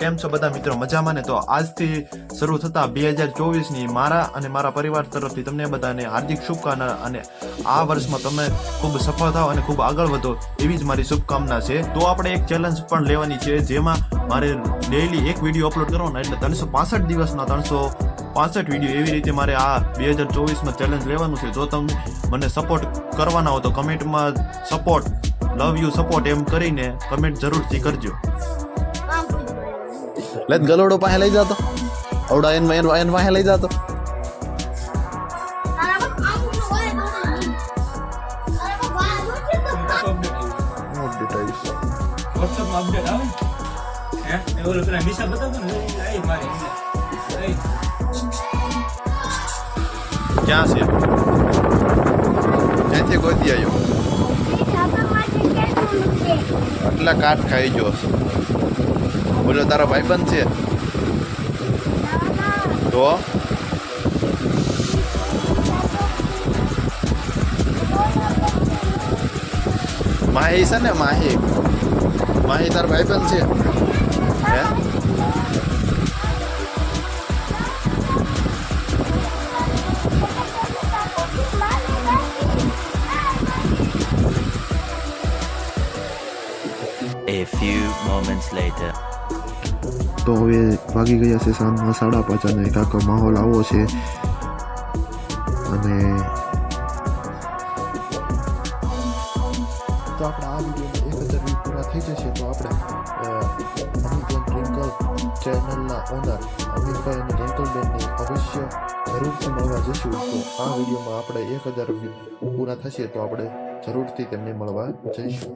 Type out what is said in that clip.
કેમ છો બધા મિત્રો, મજામાં ને? તો આજથી શરૂ થતા 2024ની મારા અને મારા પરિવાર તરફથી તમને બધાને હાર્દિક શુભકામના, અને આ વર્ષમાં તમે ખૂબ સફળ થાઓ અને ખૂબ આગળ વધો એવી જ મારી શુભકામના છે. તો આપણે એક ચેલેન્જ પણ લેવાની છે, જેમાં મારે ડેઈલી એક વિડીયો અપલોડ કરવાનો, એટલે 365 દિવસના 365 વિડીયો એવી રીતે મારે આ 2024માં ચેલેન્જ લેવાનું છે. જો તમે મને સપોર્ટ કરવાના હો તો કમેન્ટમાં સપોર્ટ, લવ યુ સપોર્ટ એમ કરીને કમેન્ટ જરૂરથી કરજો. લેત ગલોડો પાસે લઈ જાતો, આવડા એન પાસે લઈ જાતો. ક્યાં છે? ક્યાંથી ગોતી આવ્યો? આટલા કાટ ખાઈ ગયો. બોલો, તારો ભાઈબંધ છે તો? માહી છે ને, માહી તારો ભાઈબંધ છે હે? A few moments later. તો હવે વાગી ગયા છે સાંજના 5:30 અને કાંક માહોલ આવો છે. અને તો આપણે આ વિડીયોમાં 1000 વ્યૂ પૂરા થઈ જશે તો આપણે અમિત એન્ડ ટ્વિંકલ ચેનલના ઓનર અમિતભાઈ અને ટ્વિંકલબેનને અવશ્ય જરૂરથી મળવા જશું. તો આ વિડીયોમાં આપણે 1000 વ્યૂ પૂરા થશે તો આપણે જરૂરથી તેમને મળવા જઈશું.